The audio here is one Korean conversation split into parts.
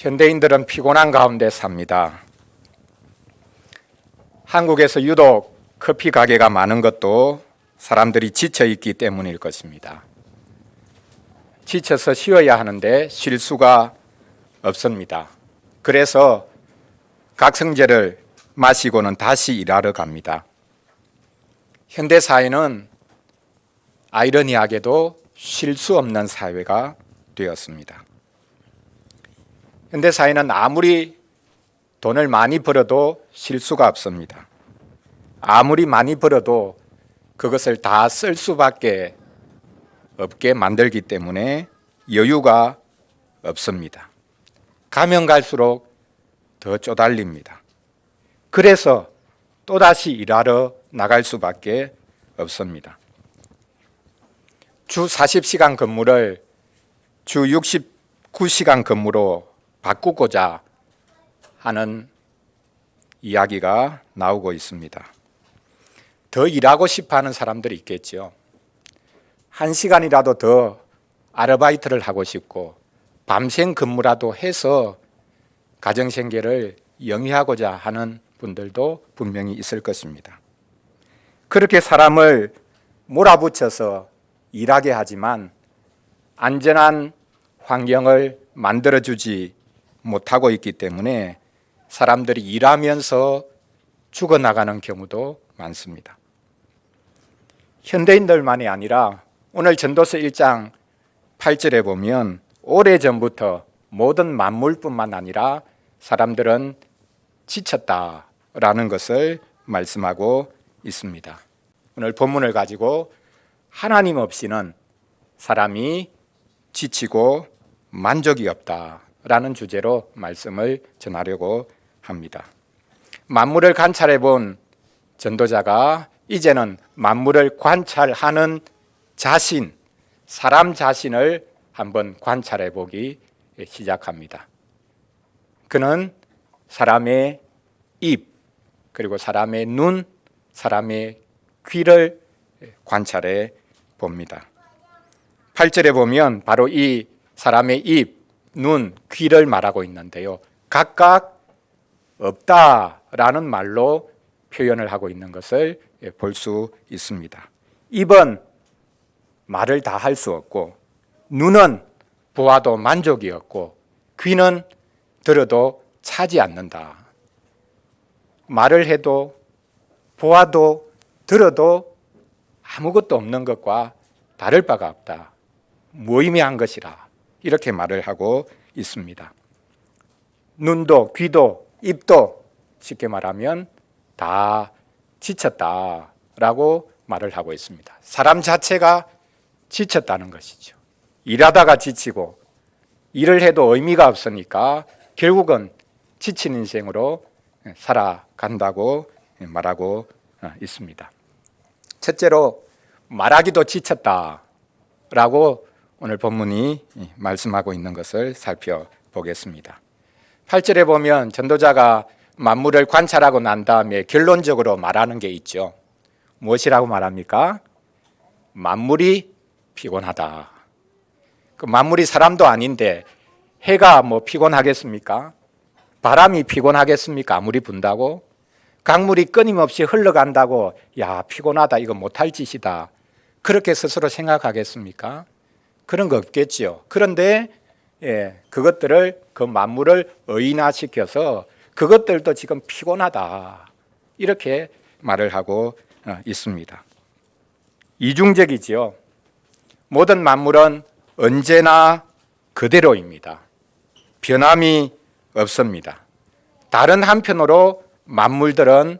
현대인들은 피곤한 가운데 삽니다. 한국에서 유독 커피 가게가 많은 것도 사람들이 지쳐 있기 때문일 것입니다. 지쳐서 쉬어야 하는데 쉴 수가 없습니다. 그래서 각성제를 마시고는 다시 일하러 갑니다. 현대 사회는 아이러니하게도 쉴 수 없는 사회가 되었습니다. 현대 사회는 아무리 돈을 많이 벌어도 쉴 수가 없습니다. 아무리 많이 벌어도 그것을 다 쓸 수밖에 없게 만들기 때문에 여유가 없습니다. 가면 갈수록 더 쪼달립니다. 그래서 또다시 일하러 나갈 수밖에 없습니다. 주 40시간 근무를 주 69시간 근무로 바꾸고자 하는 이야기가 나오고 있습니다. 더 일하고 싶어 하는 사람들이 있겠죠. 1시간이라도 더 아르바이트를 하고 싶고 밤샘 근무라도 해서 가정생계를 영위하고자 하는 분들도 분명히 있을 것입니다. 그렇게 사람을 몰아붙여서 일하게 하지만 안전한 환경을 만들어주지 못하고 있기 때문에 사람들이 일하면서 죽어나가는 경우도 많습니다. 현대인들만이 아니라 오늘 전도서 1장 8절에 보면 오래전부터 모든 만물뿐만 아니라 사람들은 지쳤다라는 것을 말씀하고 있습니다. 오늘 본문을 가지고 하나님 없이는 사람이 지치고 만족이 없다라는 주제로 말씀을 전하려고 합니다. 만물을 관찰해 본 전도자가 이제는 만물을 관찰하는 자신, 사람 자신을 한번 관찰해 보기 시작합니다. 그는 사람의 입, 그리고 사람의 눈, 사람의 귀를 관찰해 봅니다. 8절에 보면 바로 이 사람의 입, 눈, 귀를 말하고 있는데요. 각각 없다라는 말로 표현을 하고 있는 것을 볼 수 있습니다. 입은 말을 다 할 수 없고, 눈은 보아도 만족이 없고, 귀는 들어도 차지 않는다. 말을 해도 보아도 들어도 아무것도 없는 것과 다를 바가 없다. 무의미한 것이라 이렇게 말을 하고 있습니다. 눈도 귀도 입도 쉽게 말하면 다 지쳤다라고 말을 하고 있습니다. 사람 자체가 지쳤다는 것이죠. 일하다가 지치고 일을 해도 의미가 없으니까 결국은 지친 인생으로 살아간다고 말하고 있습니다. 첫째로 말하기도 지쳤다라고 오늘 본문이 말씀하고 있는 것을 살펴보겠습니다. 8절에 보면 전도자가 만물을 관찰하고 난 다음에 결론적으로 말하는 게 있죠. 무엇이라고 말합니까? 만물이 피곤하다. 그 만물이 사람도 아닌데 해가 피곤하겠습니까? 바람이 피곤하겠습니까? 아무리 분다고? 강물이 끊임없이 흘러간다고 야 피곤하다 이거 못할 짓이다 그렇게 스스로 생각하겠습니까? 그런 거 없겠죠. 그런데 그것들을 그 만물을 의인화시켜서 그것들도 지금 피곤하다 이렇게 말을 하고 있습니다. 이중적이지요. 모든 만물은 언제나 그대로입니다. 변함이 없습니다. 다른 한편으로 만물들은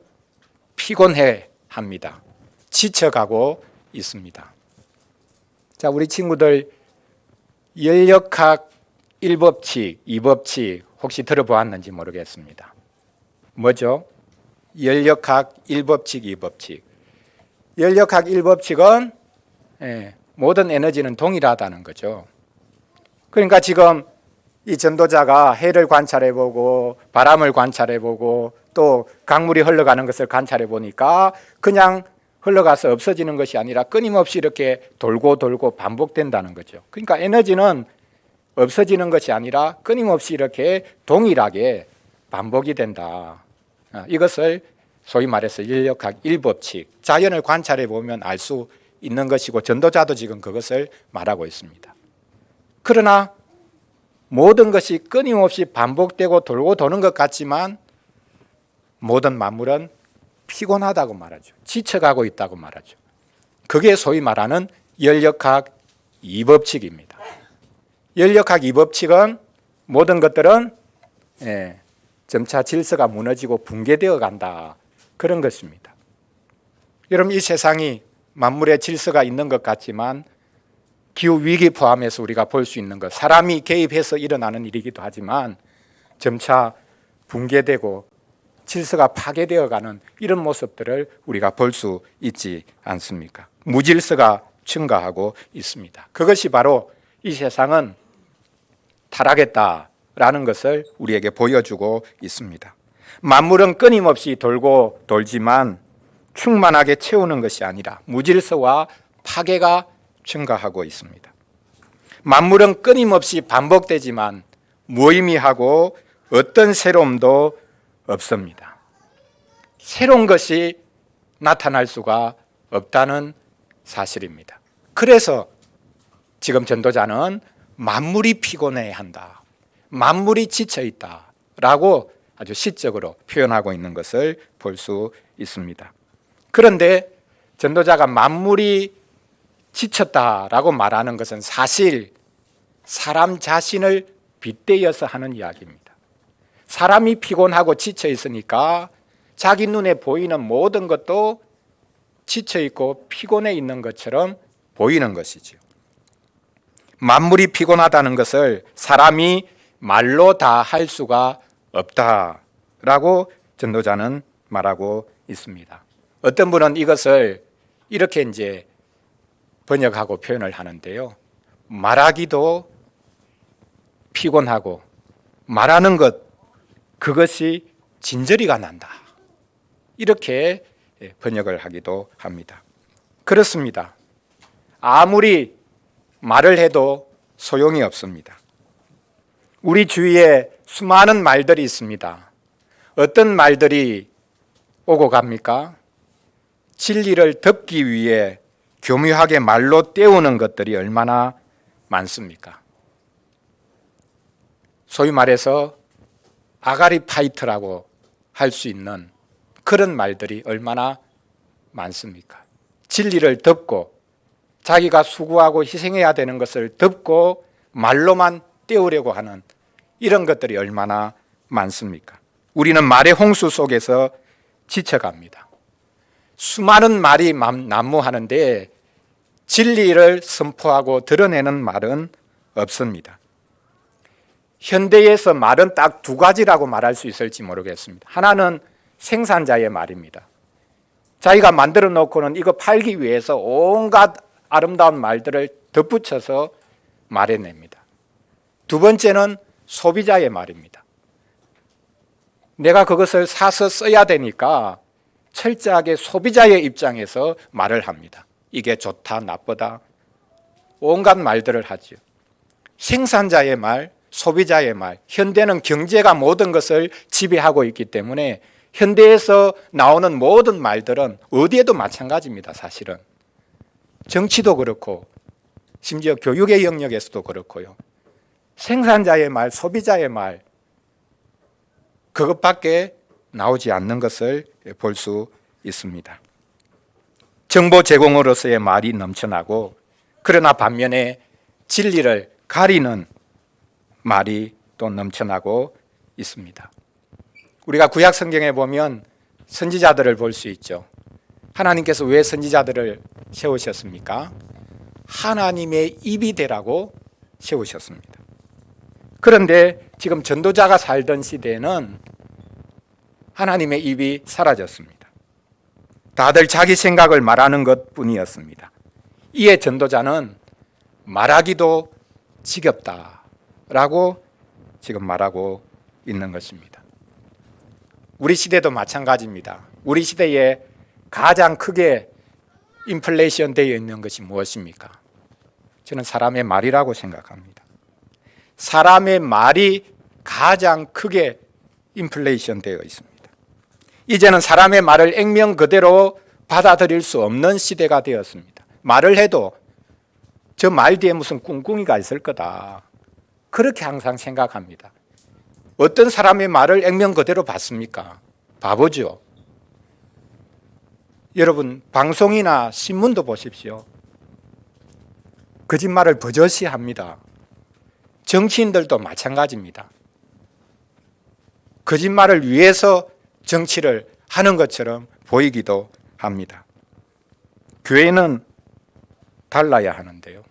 피곤해 합니다. 지쳐가고 있습니다. 자, 우리 친구들 연력학 1법칙, 2법칙 혹시 들어보았는지 모르겠습니다. 뭐죠? 연력학 1법칙, 2법칙. 연력학 1법칙은 모든 에너지는 동일하다는 거죠. 그러니까 지금 이 전도자가 해를 관찰해보고 바람을 관찰해보고 또 강물이 흘러가는 것을 관찰해보니까 그냥 흘러가서 없어지는 것이 아니라 끊임없이 이렇게 돌고 돌고 반복된다는 거죠. 그러니까 에너지는 없어지는 것이 아니라 끊임없이 이렇게 동일하게 반복이 된다. 이것을 소위 말해서 인력학 1법칙, 자연을 관찰해 보면 알 수 있는 것이고 전도자도 지금 그것을 말하고 있습니다. 그러나 모든 것이 끊임없이 반복되고 돌고 도는 것 같지만 모든 만물은 피곤하다고 말하죠. 지쳐가고 있다고 말하죠. 그게 소위 말하는 연력학 2법칙입니다. 연력학 2법칙은 모든 것들은 점차 질서가 무너지고 붕괴되어 간다. 그런 것입니다. 여러분, 이 세상이 만물의 질서가 있는 것 같지만 기후위기 포함해서 우리가 볼 수 있는 것, 사람이 개입해서 일어나는 일이기도 하지만 점차 붕괴되고 질서가 파괴되어 가는 이런 모습들을 우리가 볼 수 있지 않습니까? 무질서가 증가하고 있습니다. 그것이 바로 이 세상은 타락했다라는 것을 우리에게 보여주고 있습니다. 만물은 끊임없이 돌고 돌지만 충만하게 채우는 것이 아니라 무질서와 파괴가 증가하고 있습니다. 만물은 끊임없이 반복되지만 무의미하고 어떤 새로움도 없습니다. 새로운 것이 나타날 수가 없다는 사실입니다. 그래서 지금 전도자는 만물이 피곤해한다, 만물이 지쳐있다라고 아주 시적으로 표현하고 있는 것을 볼 수 있습니다. 그런데 전도자가 만물이 지쳤다라고 말하는 것은 사실 사람 자신을 빗대어서 하는 이야기입니다. 사람이 피곤하고 지쳐 있으니까 자기 눈에 보이는 모든 것도 지쳐 있고 피곤해 있는 것처럼 보이는 것이죠. 만물이 피곤하다는 것을 사람이 말로 다 할 수가 없다라고 전도자는 말하고 있습니다. 어떤 분은 이것을 이렇게 이제 번역하고 표현을 하는데요. 말하기도 피곤하고 말하는 것, 그것이 진저리가 난다. 이렇게 번역을 하기도 합니다. 그렇습니다. 아무리 말을 해도 소용이 없습니다. 우리 주위에 수많은 말들이 있습니다. 어떤 말들이 오고 갑니까? 진리를 덮기 위해 교묘하게 말로 때우는 것들이 얼마나 많습니까? 소위 말해서 아가리 파이터라고 할 수 있는 그런 말들이 얼마나 많습니까? 진리를 덮고 자기가 수고하고 희생해야 되는 것을 덮고 말로만 때우려고 하는 이런 것들이 얼마나 많습니까? 우리는 말의 홍수 속에서 지쳐갑니다. 수많은 말이 난무하는데 진리를 선포하고 드러내는 말은 없습니다. 현대에서 말은 딱 두 가지라고 말할 수 있을지 모르겠습니다. 하나는 생산자의 말입니다. 자기가 만들어 놓고는 이거 팔기 위해서 온갖 아름다운 말들을 덧붙여서 말해냅니다. 두 번째는 소비자의 말입니다. 내가 그것을 사서 써야 되니까 철저하게 소비자의 입장에서 말을 합니다. 이게 좋다, 나쁘다, 온갖 말들을 하죠. 생산자의 말, 소비자의 말, 현대는 경제가 모든 것을 지배하고 있기 때문에 현대에서 나오는 모든 말들은 어디에도 마찬가지입니다. 사실은 정치도 그렇고 심지어 교육의 영역에서도 그렇고요. 생산자의 말, 소비자의 말, 그것밖에 나오지 않는 것을 볼 수 있습니다. 정보 제공으로서의 말이 넘쳐나고, 그러나 반면에 진리를 가리는 말이 또 넘쳐나고 있습니다. 우리가 구약 성경에 보면 선지자들을 볼 수 있죠. 하나님께서 왜 선지자들을 세우셨습니까? 하나님의 입이 되라고 세우셨습니다. 그런데 지금 전도자가 살던 시대에는 하나님의 입이 사라졌습니다. 다들 자기 생각을 말하는 것뿐이었습니다. 이에 전도자는 말하기도 지겹다라고 지금 말하고 있는 것입니다. 우리 시대도 마찬가지입니다. 우리 시대에 가장 크게 인플레이션 되어 있는 것이 무엇입니까? 저는 사람의 말이라고 생각합니다. 사람의 말이 가장 크게 인플레이션 되어 있습니다. 이제는 사람의 말을 액면 그대로 받아들일 수 없는 시대가 되었습니다. 말을 해도 저 말 뒤에 무슨 꿍꿍이가 있을 거다, 그렇게 항상 생각합니다. 어떤 사람의 말을 액면 그대로 받습니까? 바보죠. 여러분, 방송이나 신문도 보십시오. 거짓말을 버젓이 합니다. 정치인들도 마찬가지입니다. 거짓말을 위해서 정치를 하는 것처럼 보이기도 합니다. 교회는 달라야 하는데요.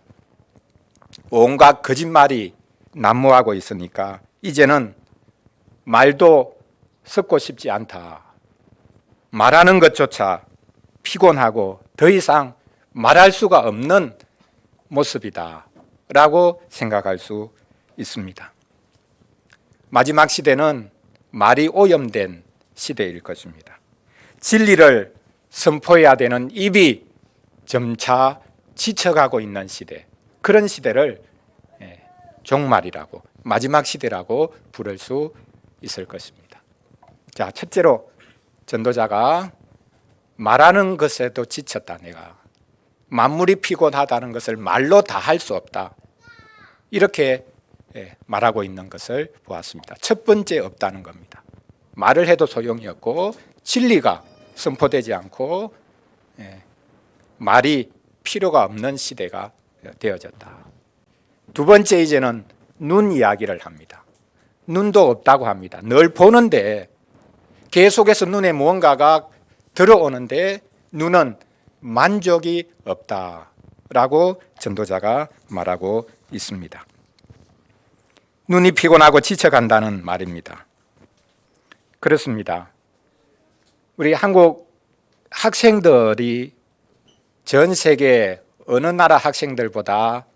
온갖 거짓말이 난무하고 있으니까 이제는 말도 섞고 싶지 않다. 말하는 것조차 피곤하고 더 이상 말할 수가 없는 모습이다 라고 생각할 수 있습니다. 마지막 시대는 말이 오염된 시대일 것입니다. 진리를 선포해야 되는 입이 점차 지쳐가고 있는 시대, 그런 시대를 종말이라고, 마지막 시대라고 부를 수 있을 것입니다. 자, 첫째로 전도자가 말하는 것에도 지쳤다. 내가 만물이 피곤하다는 것을 말로 다 할 수 없다, 이렇게 말하고 있는 것을 보았습니다. 첫 번째, 없다는 겁니다. 말을 해도 소용이 없고 진리가 선포되지 않고 말이 필요가 없는 시대가 되어졌다. 두 번째, 이제는 눈 이야기를 합니다. 눈도 없다고 합니다. 늘 보는데, 계속해서 눈에 무언가가 들어오는데 눈은 만족이 없다라고 전도자가 말하고 있습니다. 눈이 피곤하고 지쳐간다는 말입니다. 그렇습니다. 우리 한국 학생들이 전 세계 어느 나라 학생들보다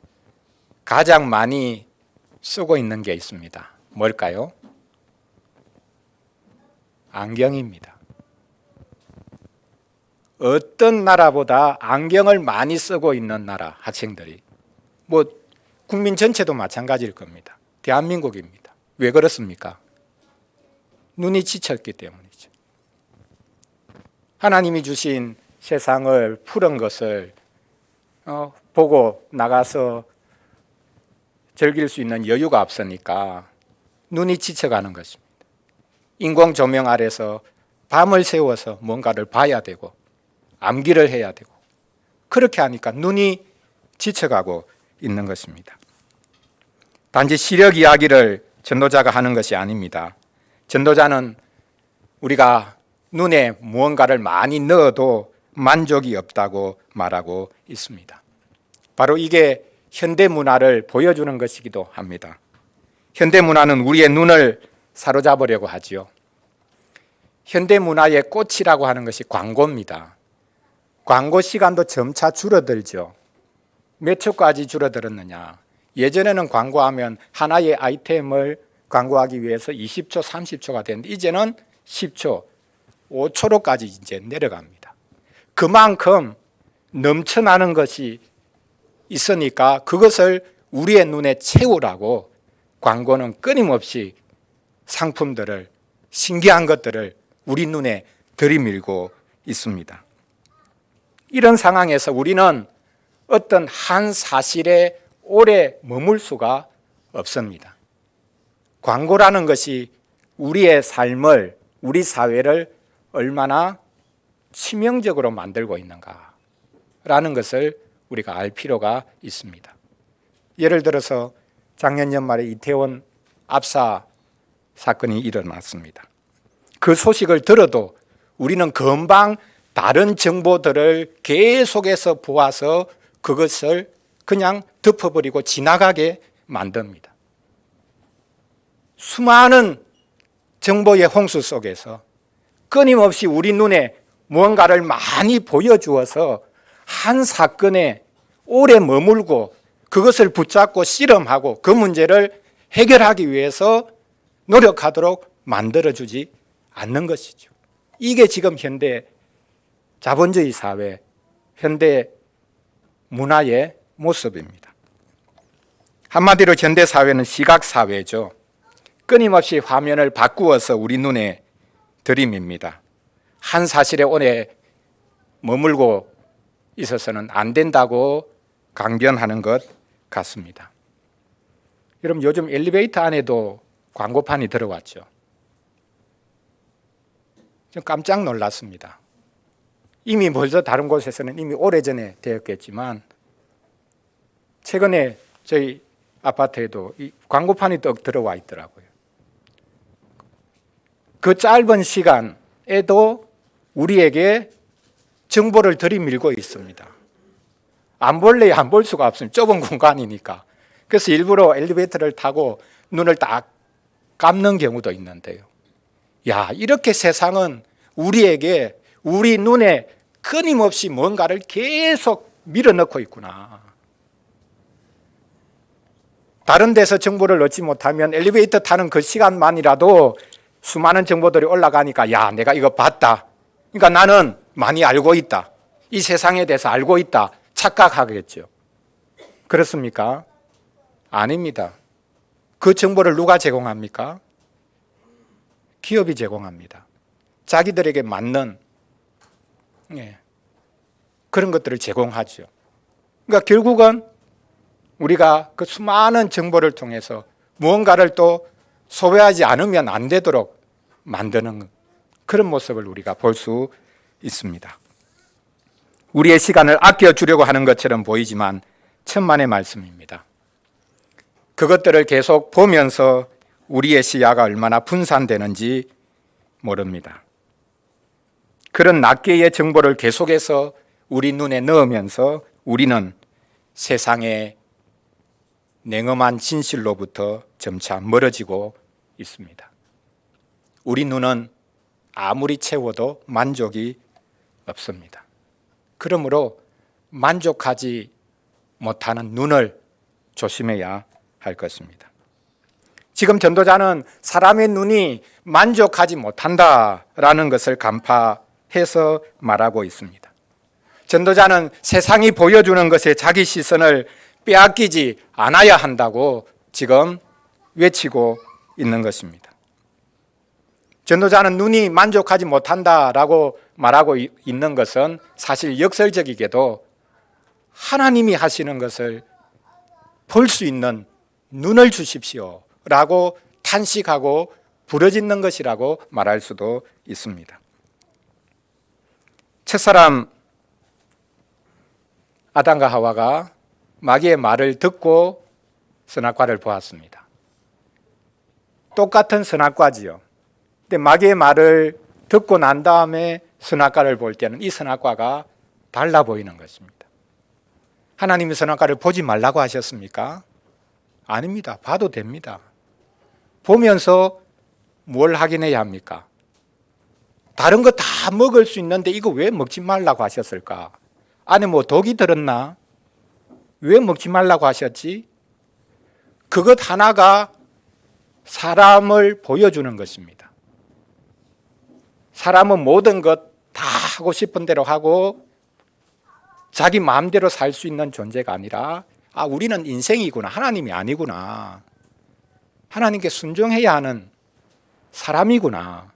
가장 많이 쓰고 있는 게 있습니다. 뭘까요? 안경입니다. 어떤 나라보다 안경을 많이 쓰고 있는 나라 학생들이, 뭐 국민 전체도 마찬가지일 겁니다. 대한민국입니다. 왜 그렇습니까? 눈이 지쳤기 때문이죠. 하나님이 주신 세상을, 푸른 것을 보고 나가서 즐길 수 있는 여유가 없으니까 눈이 지쳐가는 것입니다. 인공 조명 아래서 밤을 새워서 뭔가를 봐야 되고 암기를 해야 되고, 그렇게 하니까 눈이 지쳐가고 있는 것입니다. 단지 시력 이야기를 전도자가 하는 것이 아닙니다. 전도자는 우리가 눈에 무언가를 많이 넣어도 만족이 없다고 말하고 있습니다. 바로 이게 현대 문화를 보여주는 것이기도 합니다. 현대 문화는 우리의 눈을 사로잡으려고 하지요. 현대 문화의 꽃이라고 하는 것이 광고입니다. 광고 시간도 점차 줄어들죠. 몇 초까지 줄어들었느냐. 예전에는 광고하면 하나의 아이템을 광고하기 위해서 20초, 30초가 되는데 이제는 10초, 5초로까지 이제 내려갑니다. 그만큼 넘쳐나는 것이 있으니까 그것을 우리의 눈에 채우라고 광고는 끊임없이 상품들을, 신기한 것들을 우리 눈에 들이밀고 있습니다. 이런 상황에서 우리는 어떤 한 사실에 오래 머물 수가 없습니다. 광고라는 것이 우리의 삶을, 우리 사회를 얼마나 치명적으로 만들고 있는가라는 것을 우리가 알 필요가 있습니다. 예를 들어서 작년 연말에 이태원 압사 사건이 일어났습니다. 그 소식을 들어도 우리는 금방 다른 정보들을 계속해서 보아서 그것을 그냥 덮어버리고 지나가게 만듭니다. 수많은 정보의 홍수 속에서 끊임없이 우리 눈에 무언가를 많이 보여주어서 한 사건에 오래 머물고 그것을 붙잡고 씨름하고 그 문제를 해결하기 위해서 노력하도록 만들어주지 않는 것이죠. 이게 지금 현대 자본주의 사회, 현대 문화의 모습입니다. 한마디로 현대 사회는 시각 사회죠. 끊임없이 화면을 바꾸어서 우리 눈에 들이밉니다. 한 사실에 오래 머물고 있어서는 안 된다고 강변하는 것 같습니다. 여러분, 요즘 엘리베이터 안에도 광고판이 들어왔죠. 좀 깜짝 놀랐습니다. 이미 벌써 다른 곳에서는 이미 오래전에 되었겠지만 최근에 저희 아파트에도 이 광고판이 또 들어와 있더라고요. 그 짧은 시간에도 우리에게 정보를 들이밀고 있습니다. 안 볼래 안 볼 수가 없습니다. 좁은 공간이니까. 그래서 일부러 엘리베이터를 타고 눈을 딱 감는 경우도 있는데요. 야, 이렇게 세상은 우리에게 우리 눈에 끊임없이 뭔가를 계속 밀어넣고 있구나. 다른 데서 정보를 얻지 못하면 엘리베이터 타는 그 시간만이라도 수많은 정보들이 올라가니까 야, 내가 이거 봤다. 그러니까 나는 많이 알고 있다. 이 세상에 대해서 알고 있다. 착각하겠죠. 그렇습니까? 아닙니다. 그 정보를 누가 제공합니까? 기업이 제공합니다. 자기들에게 맞는 그런 것들을 제공하죠. 그러니까 결국은 우리가 그 수많은 정보를 통해서 무언가를 또 소외하지 않으면 안 되도록 만드는 그런 모습을 우리가 볼 수 있습니다. 우리의 시간을 아껴주려고 하는 것처럼 보이지만 천만의 말씀입니다. 그것들을 계속 보면서 우리의 시야가 얼마나 분산되는지 모릅니다. 그런 낱개의 정보를 계속해서 우리 눈에 넣으면서 우리는 세상의 냉엄한 진실로부터 점차 멀어지고 있습니다. 우리 눈은 아무리 채워도 만족이 없습니다. 그러므로 만족하지 못하는 눈을 조심해야 할 것입니다. 지금 전도자는 사람의 눈이 만족하지 못한다라는 것을 간파해서 말하고 있습니다. 전도자는 세상이 보여주는 것에 자기 시선을 빼앗기지 않아야 한다고 지금 외치고 있는 것입니다. 전도자는 눈이 만족하지 못한다라고 말하고 있는 것은 사실 역설적이게도 하나님이 하시는 것을 볼 수 있는 눈을 주십시오 라고 탄식하고 부르짖는 것이라고 말할 수도 있습니다. 첫사람 아담과 하와가 마귀의 말을 듣고 선악과를 보았습니다. 똑같은 선악과지요. 근데 마귀의 말을 듣고 난 다음에 선악과를 볼 때는 이 선악과가 달라 보이는 것입니다. 하나님이 선악과를 보지 말라고 하셨습니까? 아닙니다. 봐도 됩니다. 보면서 뭘 확인해야 합니까? 다른 거 다 먹을 수 있는데 이거 왜 먹지 말라고 하셨을까? 안에 뭐 독이 들었나? 왜 먹지 말라고 하셨지? 그것 하나가 사람을 보여주는 것입니다. 사람은 모든 것 다 하고 싶은 대로 하고 자기 마음대로 살 수 있는 존재가 아니라 우리는 인생이구나. 하나님이 아니구나. 하나님께 순종해야 하는 사람이구나.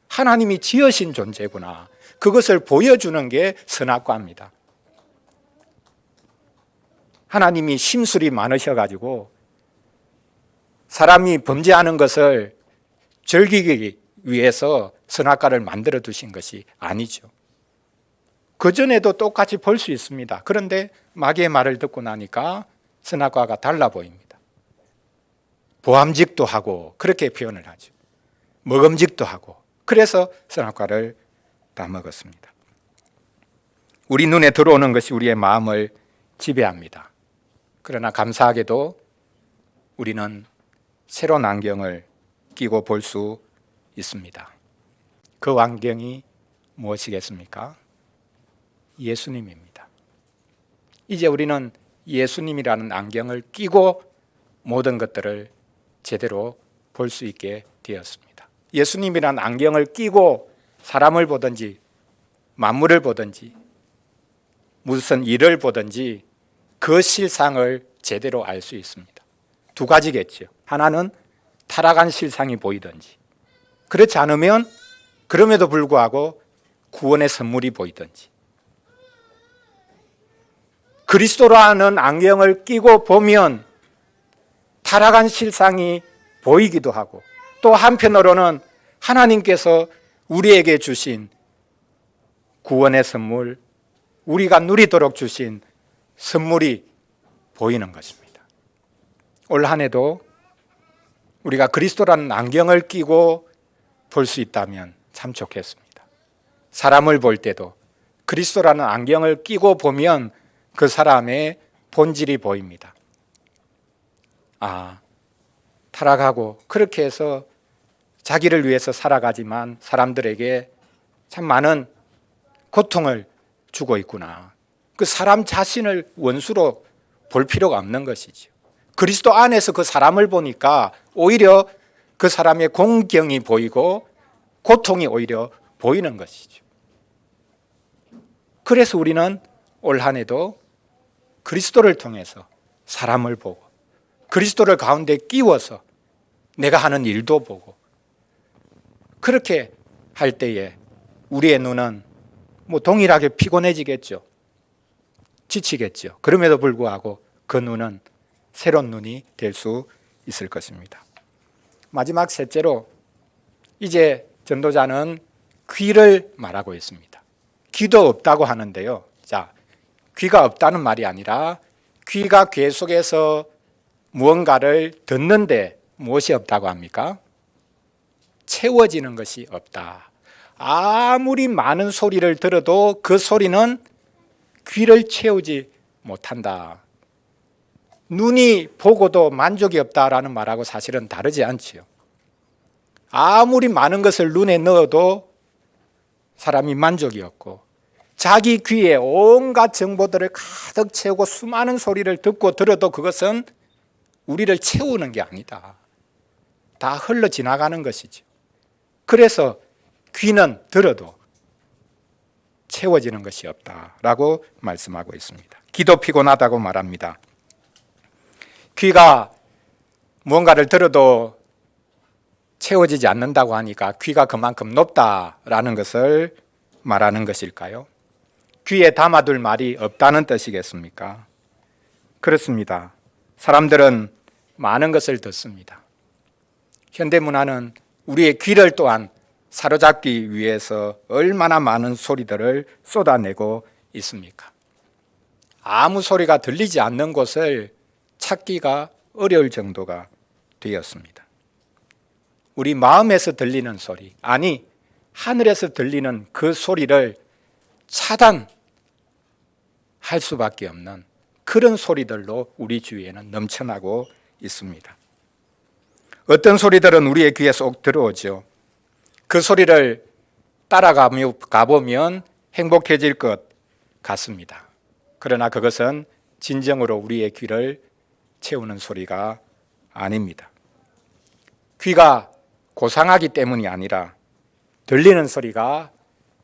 하나님이 지으신 존재구나. 그것을 보여주는 게 선악과입니다. 하나님이 심술이 많으셔가지고 사람이 범죄하는 것을 즐기기 위해서 선악과를 만들어 두신 것이 아니죠. 그전에도 똑같이 볼 수 있습니다. 그런데 마귀의 말을 듣고 나니까 선악과가 달라 보입니다. 보암직도 하고 그렇게 표현을 하죠. 먹음직도 하고 그래서 선악과를 다 먹었습니다. 우리 눈에 들어오는 것이 우리의 마음을 지배합니다. 그러나 감사하게도 우리는 새로운 안경을 끼고 볼 수 있습니다. 그 안경이 무엇이겠습니까? 예수님입니다. 이제 우리는 예수님이라는 안경을 끼고 모든 것들을 제대로 볼 수 있게 되었습니다. 예수님이라는 안경을 끼고 사람을 보든지 만물을 보든지 무슨 일을 보든지 그 실상을 제대로 알 수 있습니다. 두 가지겠죠. 하나는 타락한 실상이 보이든지, 그렇지 않으면 그럼에도 불구하고 구원의 선물이 보이든지. 그리스도라는 안경을 끼고 보면 타락한 실상이 보이기도 하고, 또 한편으로는 하나님께서 우리에게 주신 구원의 선물, 우리가 누리도록 주신 선물이 보이는 것입니다. 올 한 해도 우리가 그리스도라는 안경을 끼고 볼 수 있다면 참 좋겠습니다. 사람을 볼 때도 그리스도라는 안경을 끼고 보면 그 사람의 본질이 보입니다. 타락하고 그렇게 해서 자기를 위해서 살아가지만 사람들에게 참 많은 고통을 주고 있구나. 그 사람 자신을 원수로 볼 필요가 없는 것이죠. 그리스도 안에서 그 사람을 보니까 오히려 그 사람의 공경이 보이고 고통이 오히려 보이는 것이죠. 그래서 우리는 올 한 해도 그리스도를 통해서 사람을 보고, 그리스도를 가운데 끼워서 내가 하는 일도 보고, 그렇게 할 때에 우리의 눈은 동일하게 피곤해지겠죠. 지치겠죠. 그럼에도 불구하고 그 눈은 새로운 눈이 될 수 있을 것입니다. 마지막 셋째로, 이제 전도자는 귀를 말하고 있습니다. 귀도 없다고 하는데요. 자, 귀가 없다는 말이 아니라 귀가 귀 속에서 무언가를 듣는데 무엇이 없다고 합니까? 채워지는 것이 없다. 아무리 많은 소리를 들어도 그 소리는 귀를 채우지 못한다. 눈이 보고도 만족이 없다라는 말하고 사실은 다르지 않지요. 아무리 많은 것을 눈에 넣어도 사람이 만족이 없고, 자기 귀에 온갖 정보들을 가득 채우고 수많은 소리를 듣고 들어도 그것은 우리를 채우는 게 아니다. 다 흘러 지나가는 것이죠. 그래서 귀는 들어도 채워지는 것이 없다라고 말씀하고 있습니다. 귀도 피곤하다고 말합니다. 귀가 무언가를 들어도 채워지지 않는다고 하니까 귀가 그만큼 높다라는 것을 말하는 것일까요? 귀에 담아둘 말이 없다는 뜻이겠습니까? 그렇습니다. 사람들은 많은 것을 듣습니다. 현대문화는 우리의 귀를 또한 사로잡기 위해서 얼마나 많은 소리들을 쏟아내고 있습니까? 아무 소리가 들리지 않는 곳을 찾기가 어려울 정도가 되었습니다. 우리 마음에서 들리는 소리, 아니 하늘에서 들리는 그 소리를 차단할 수밖에 없는 그런 소리들로 우리 주위에는 넘쳐나고 있습니다. 어떤 소리들은 우리의 귀에 쏙 들어오죠. 그 소리를 따라가며 가보면 행복해질 것 같습니다. 그러나 그것은 진정으로 우리의 귀를 채우는 소리가 아닙니다. 귀가 고상하기 때문이 아니라 들리는 소리가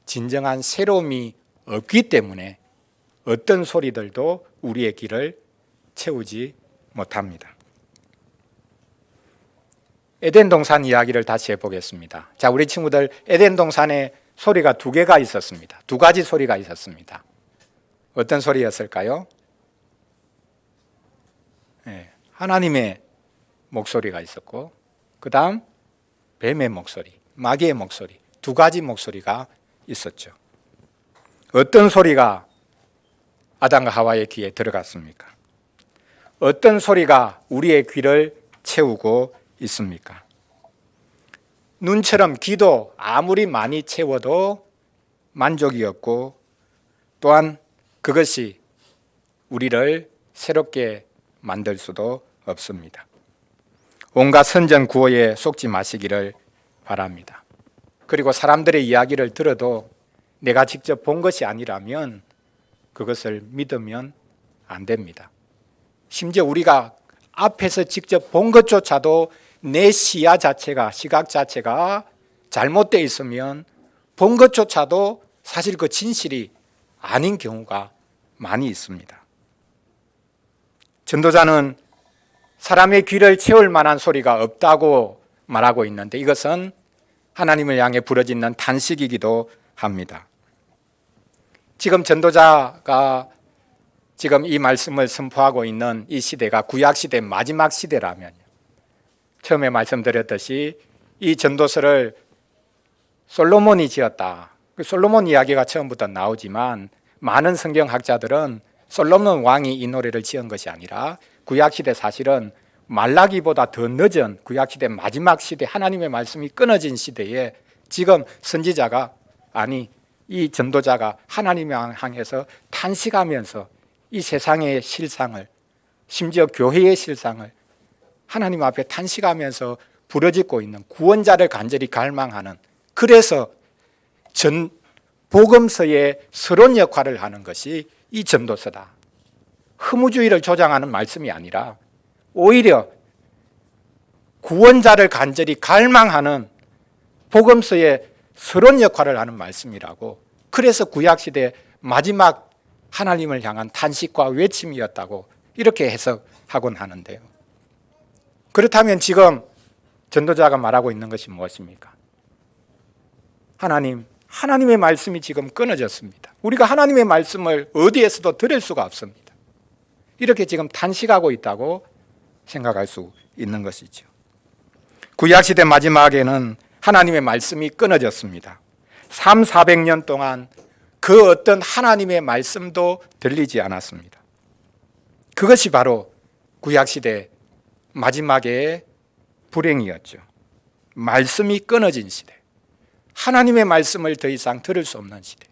진정한 새로움이 없기 때문에 어떤 소리들도 우리의 귀를 채우지 못합니다. 에덴 동산 이야기를 다시 해보겠습니다. 자, 우리 친구들, 에덴 동산에 소리가 두 개가 있었습니다. 두 가지 소리가 있었습니다. 어떤 소리였을까요? 하나님의 목소리가 있었고, 그 다음 뱀의 목소리, 마귀의 목소리, 두 가지 목소리가 있었죠. 어떤 소리가 아담과 하와의 귀에 들어갔습니까? 어떤 소리가 우리의 귀를 채우고 있습니까? 눈처럼 귀도 아무리 많이 채워도 만족이 없고, 또한 그것이 우리를 새롭게 만들 수도 없습니다. 온갖 선전 구호에 속지 마시기를 바랍니다. 그리고 사람들의 이야기를 들어도 내가 직접 본 것이 아니라면 그것을 믿으면 안 됩니다. 심지어 우리가 앞에서 직접 본 것조차도 내 시야 자체가, 시각 자체가 잘못되어 있으면 본 것조차도 사실 그 진실이 아닌 경우가 많이 있습니다. 전도자는 사람의 귀를 채울 만한 소리가 없다고 말하고 있는데 이것은 하나님을 향해 부르짖는 탄식이기도 합니다. 지금 전도자가 지금 이 말씀을 선포하고 있는 이 시대가 구약시대 마지막 시대라면요, 처음에 말씀드렸듯이 이 전도서를 솔로몬이 지었다. 솔로몬 이야기가 처음부터 나오지만 많은 성경학자들은 솔로몬 왕이 이 노래를 지은 것이 아니라 구약시대 사실은 말라기보다 더 늦은 구약시대 마지막 시대, 하나님의 말씀이 끊어진 시대에 지금 선지자가, 아니 이 전도자가 하나님을 향해서 탄식하면서 이 세상의 실상을, 심지어 교회의 실상을 하나님 앞에 탄식하면서 부르짖고 있는, 구원자를 간절히 갈망하는, 그래서 복음서의 서론 역할을 하는 것이 이 전도서다. 허무주의를 조장하는 말씀이 아니라 오히려 구원자를 간절히 갈망하는 복음서의 서론 역할을 하는 말씀이라고, 그래서 구약시대 마지막 하나님을 향한 탄식과 외침이었다고 이렇게 해석하곤 하는데요. 그렇다면 지금 전도자가 말하고 있는 것이 무엇입니까? 하나님의 말씀이 지금 끊어졌습니다. 우리가 하나님의 말씀을 어디에서도 들을 수가 없습니다. 이렇게 지금 탄식하고 있다고 생각할 수 있는 것이죠. 구약시대 마지막에는 하나님의 말씀이 끊어졌습니다. 300~400년 동안 그 어떤 하나님의 말씀도 들리지 않았습니다. 그것이 바로 구약시대 마지막의 불행이었죠. 말씀이 끊어진 시대, 하나님의 말씀을 더 이상 들을 수 없는 시대.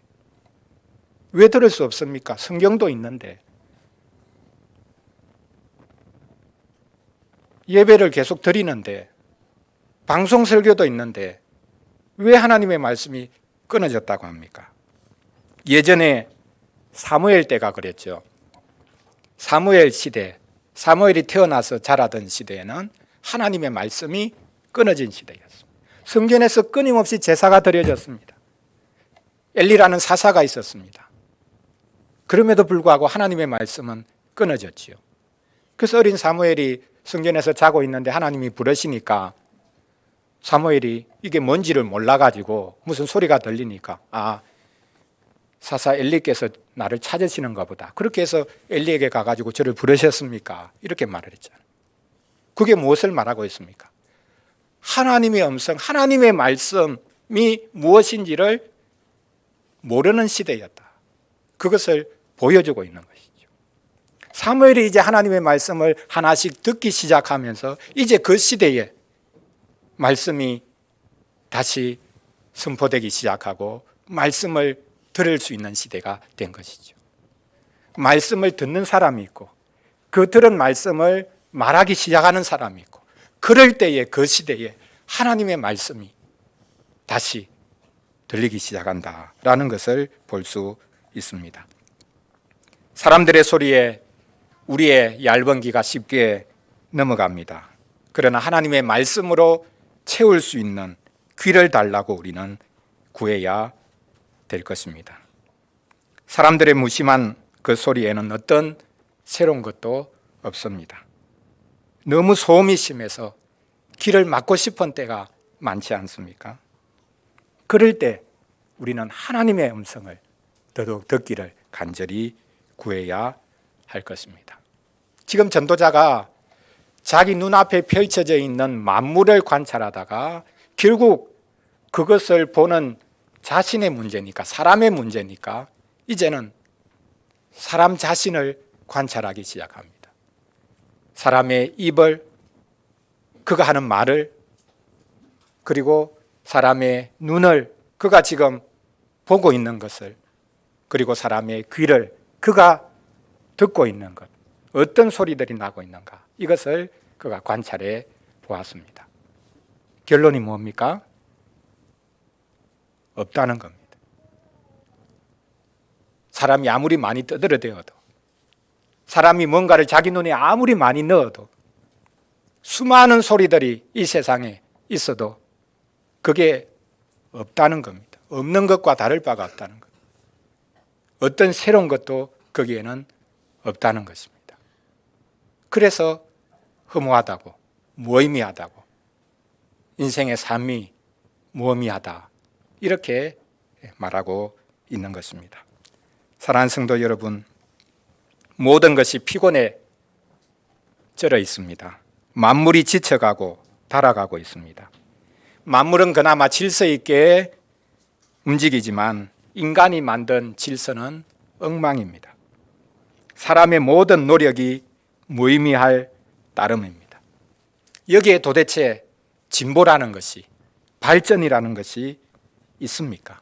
왜 들을 수 없습니까? 성경도 있는데, 예배를 계속 드리는데, 방송 설교도 있는데 왜 하나님의 말씀이 끊어졌다고 합니까? 예전에 사무엘 때가 그랬죠. 사무엘 시대, 사무엘이 태어나서 자라던 시대에는 하나님의 말씀이 끊어진 시대였습니다. 성전에서 끊임없이 제사가 드려졌습니다. 엘리라는 사사가 있었습니다. 그럼에도 불구하고 하나님의 말씀은 끊어졌지요. 그래서 어린 사무엘이 성전에서 자고 있는데 하나님이 부르시니까 사무엘이 이게 뭔지를 몰라가지고 무슨 소리가 들리니까, 아, 사사 엘리께서 나를 찾으시는가 보다. 그렇게 해서 엘리에게 가가지고 저를 부르셨습니까? 이렇게 말을 했잖아요. 그게 무엇을 말하고 있습니까? 하나님의 음성, 하나님의 말씀이 무엇인지를 모르는 시대였다. 그것을 보여주고 있는 것이죠. 사무엘이 이제 하나님의 말씀을 하나씩 듣기 시작하면서 이제 그 시대에 말씀이 다시 선포되기 시작하고 말씀을 들을 수 있는 시대가 된 것이죠. 말씀을 듣는 사람이 있고 그 들은 말씀을 말하기 시작하는 사람이 있고, 그럴 때에 그 시대에 하나님의 말씀이 다시 들리기 시작한다라는 것을 볼 수 있습니다. 사람들의 소리에 우리의 얇은 귀가 쉽게 넘어갑니다. 그러나 하나님의 말씀으로 채울 수 있는 귀를 달라고 우리는 구해야 될 것입니다. 사람들의 무심한 그 소리에는 어떤 새로운 것도 없습니다. 너무 소음이 심해서 귀를 막고 싶은 때가 많지 않습니까? 그럴 때 우리는 하나님의 음성을 더더욱 듣기를 간절히 구해야 할 것입니다. 지금 전도자가 자기 눈앞에 펼쳐져 있는 만물을 관찰하다가 결국 그것을 보는 자신의 문제니까, 사람의 문제니까 이제는 사람 자신을 관찰하기 시작합니다. 사람의 입을, 그가 하는 말을, 그리고 사람의 눈을, 그가 지금 보고 있는 것을, 그리고 사람의 귀를, 그가 듣고 있는 것, 어떤 소리들이 나고 있는가, 이것을 그가 관찰해 보았습니다. 결론이 뭡니까? 없다는 겁니다. 사람이 아무리 많이 떠들어대어도, 사람이 뭔가를 자기 눈에 아무리 많이 넣어도, 수많은 소리들이 이 세상에 있어도 그게 없다는 겁니다. 없는 것과 다를 바가 없다는 것. 어떤 새로운 것도 거기에는 없다는 것입니다. 그래서 허무하다고, 무의미하다고, 인생의 삶이 무의미하다, 이렇게 말하고 있는 것입니다. 사랑하는 성도 여러분, 모든 것이 피곤에 쩔어 있습니다. 만물이 지쳐가고 달아가고 있습니다. 만물은 그나마 질서 있게 움직이지만 인간이 만든 질서는 엉망입니다. 사람의 모든 노력이 무의미할 따름입니다. 여기에 도대체 진보라는 것이, 발전이라는 것이 있습니까?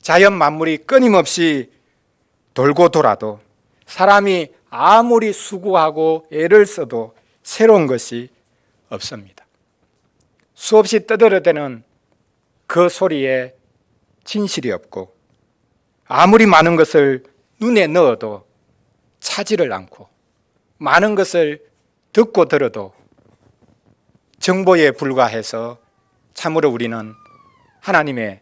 자연 만물이 끊임없이 돌고 돌아도 사람이 아무리 수고하고 애를 써도 새로운 것이 없습니다. 수없이 떠들어대는 그 소리에 진실이 없고, 아무리 많은 것을 눈에 넣어도 차지를 않고, 많은 것을 듣고 들어도 정보에 불과해서 참으로 우리는 하나님의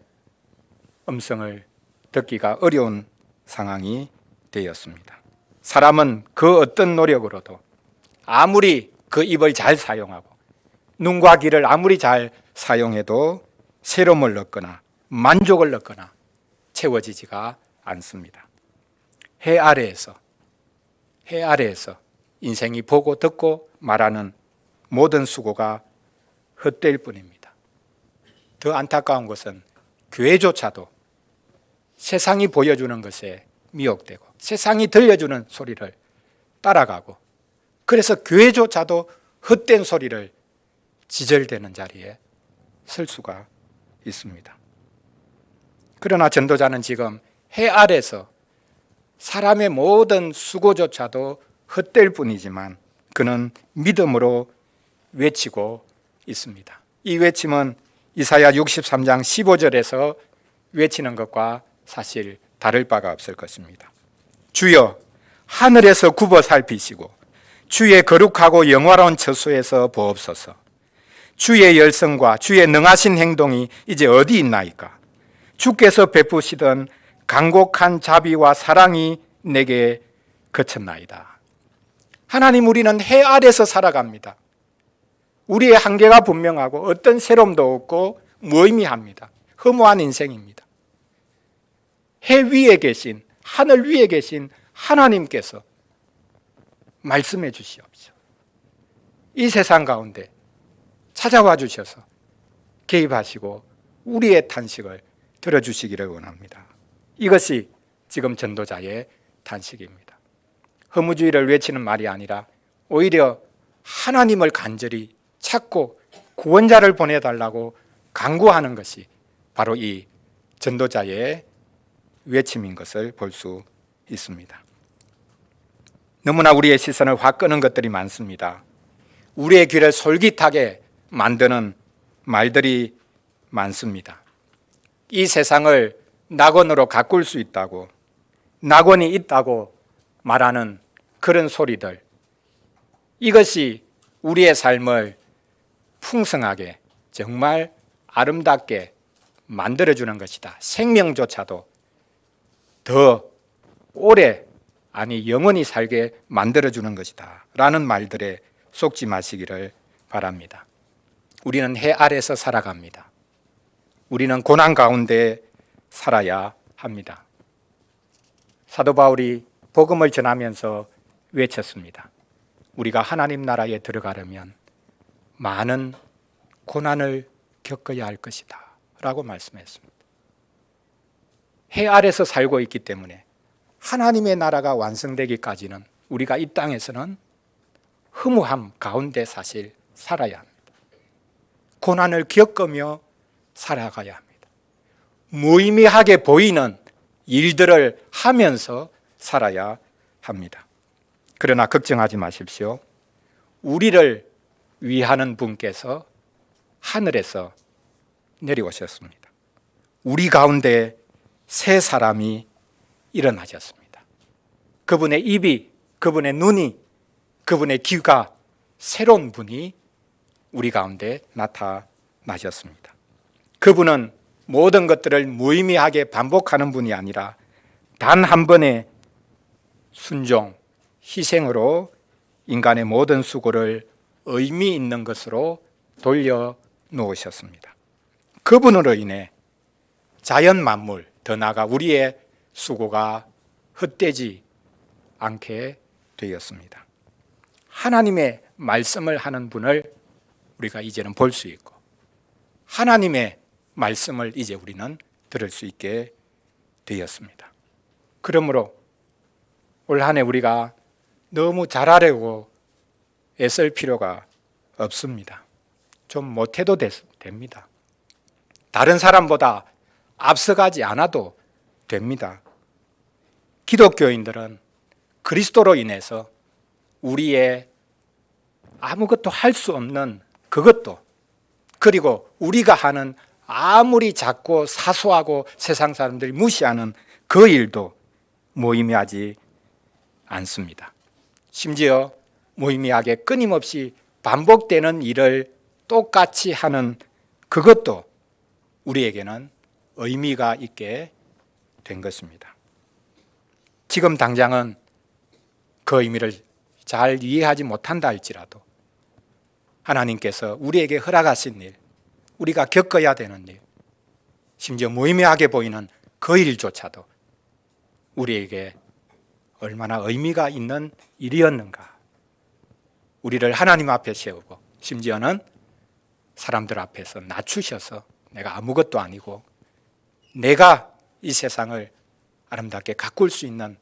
음성을 듣기가 어려운 상황이 되었습니다. 사람은 그 어떤 노력으로도 아무리 그 입을 잘 사용하고 눈과 귀를 아무리 잘 사용해도 새로움을 얻거나 만족을 얻거나 채워지지가 않습니다. 해 아래에서 인생이 보고 듣고 말하는 모든 수고가 헛될 뿐입니다. 더 안타까운 것은 교회조차도 세상이 보여주는 것에 미혹되고 세상이 들려주는 소리를 따라가고, 그래서 교회조차도 헛된 소리를 지절대는 자리에 설 수가 있습니다. 그러나 전도자는 지금 해 아래서 사람의 모든 수고조차도 헛될 뿐이지만 그는 믿음으로 외치고 있습니다. 이 외침은 이사야 63장 15절에서 외치는 것과 사실 다를 바가 없을 것입니다. 주여, 하늘에서 굽어 살피시고 주의 거룩하고 영화로운 처소에서 보옵소서. 주의 열성과 주의 능하신 행동이 이제 어디 있나이까? 주께서 베푸시던 간곡한 자비와 사랑이 내게 그쳤나이다. 하나님, 우리는 해 아래서 살아갑니다. 우리의 한계가 분명하고 어떤 새로움도 없고 무의미합니다. 허무한 인생입니다. 해 위에 계신, 하늘 위에 계신 하나님께서 말씀해 주시옵소서. 이 세상 가운데 찾아와 주셔서 개입하시고 우리의 탄식을 들어주시기를 원합니다. 이것이 지금 전도자의 탄식입니다. 허무주의를 외치는 말이 아니라 오히려 하나님을 간절히 찾고 구원자를 보내달라고 간구하는 것이 바로 이 전도자의 외침인 것을 볼 수 있습니다. 너무나 우리의 시선을 확 끄는 것들이 많습니다. 우리의 귀를 솔깃하게 만드는 말들이 많습니다. 이 세상을 낙원으로 가꿀 수 있다고, 낙원이 있다고 말하는 그런 소리들, 이것이 우리의 삶을 풍성하게 정말 아름답게 만들어주는 것이다. 생명조차도 더 오래, 아니 영원히 살게 만들어주는 것이다 라는 말들에 속지 마시기를 바랍니다. 우리는 해 아래서 살아갑니다. 우리는 고난 가운데 살아야 합니다. 사도 바울이 복음을 전하면서 외쳤습니다. 우리가 하나님 나라에 들어가려면 많은 고난을 겪어야 할 것이다 라고 말씀했습니다. 해 아래서 살고 있기 때문에 하나님의 나라가 완성되기까지는 우리가 이 땅에서는 허무함 가운데 사실 살아야 합니다. 고난을 겪으며 살아가야 합니다. 무의미하게 보이는 일들을 하면서 살아야 합니다. 그러나 걱정하지 마십시오. 우리를 위하는 분께서 하늘에서 내려오셨습니다. 우리 가운데 새 사람이 일어나셨습니다. 그분의 입이, 그분의 눈이, 그분의 귀가 새로운 분이 우리 가운데 나타나셨습니다. 그분은 모든 것들을 무의미하게 반복하는 분이 아니라 단 한 번의 순종, 희생으로 인간의 모든 수고를 의미 있는 것으로 돌려놓으셨습니다. 그분으로 인해 자연 만물, 더 나아가 우리의 수고가 헛되지 않게 되었습니다. 하나님의 말씀을 하는 분을 우리가 이제는 볼 수 있고 하나님의 말씀을 이제 우리는 들을 수 있게 되었습니다. 그러므로 올 한 해 우리가 너무 잘하려고 애쓸 필요가 없습니다. 좀 못해도 됩니다. 다른 사람보다 앞서가지 않아도 됩니다. 기독교인들은 그리스도로 인해서 우리의 아무것도 할 수 없는 그것도, 그리고 우리가 하는 아무리 작고 사소하고 세상 사람들이 무시하는 그 일도 무의미하지 않습니다. 심지어 무의미하게 끊임없이 반복되는 일을 똑같이 하는 그것도 우리에게는 의미가 있게 된 것입니다. 지금 당장은 그 의미를 잘 이해하지 못한다 할지라도 하나님께서 우리에게 허락하신 일, 우리가 겪어야 되는 일, 심지어 무의미하게 보이는 그 일조차도 우리에게 얼마나 의미가 있는 일이었는가. 우리를 하나님 앞에 세우고 심지어는 사람들 앞에서 낮추셔서 내가 아무것도 아니고 내가 이 세상을 아름답게 가꿀 수 있는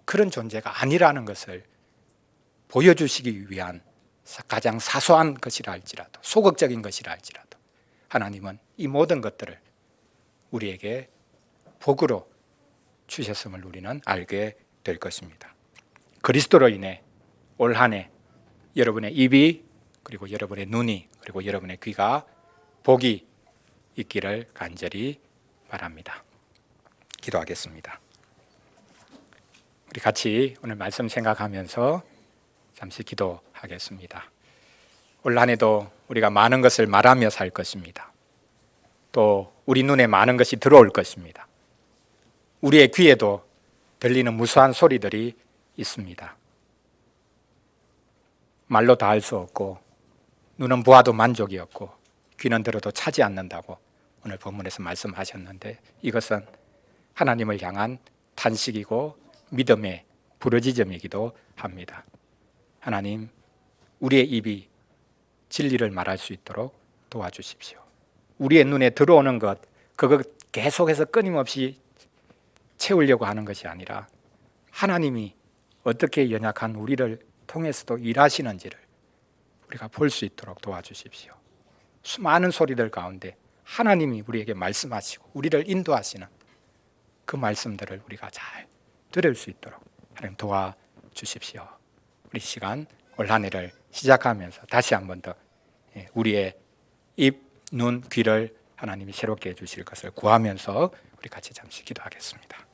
그런 존재가 아니라는 것을 보여주시기 위한 가장 사소한 것이라 할지라도, 소극적인 것이라 할지라도 하나님은 이 모든 것들을 우리에게 복으로 주셨음을 우리는 알게 될 것입니다. 그리스도로 인해 올 한 해 여러분의 입이, 그리고 여러분의 눈이, 그리고 여러분의 귀가 복이 있기를 간절히 바랍니다. 기도하겠습니다. 우리 같이 오늘 말씀 생각하면서 잠시 기도하겠습니다. 올 한 해도 우리가 많은 것을 말하며 살 것입니다. 또 우리 눈에 많은 것이 들어올 것입니다. 우리의 귀에도 들리는 무수한 소리들이 있습니다. 말로 다 할 수 없고 눈은 보아도 만족이 없고 귀는 들어도 차지 않는다고 오늘 본문에서 말씀하셨는데, 이것은 하나님을 향한 탄식이고 믿음의 부르짖음이기도 합니다. 하나님, 우리의 입이 진리를 말할 수 있도록 도와주십시오. 우리의 눈에 들어오는 것, 그거 계속해서 끊임없이 채우려고 하는 것이 아니라 하나님이 어떻게 연약한 우리를 통해서도 일하시는지를 우리가 볼 수 있도록 도와주십시오. 수많은 소리들 가운데 하나님이 우리에게 말씀하시고 우리를 인도하시는 그 말씀들을 우리가 잘 들을 수 있도록 하나님 도와주십시오. 우리 시간 올 한 해를 시작하면서 다시 한 번 더 우리의 입, 눈, 귀를 하나님이 새롭게 해주실 것을 구하면서 우리 같이 잠시 기도하겠습니다.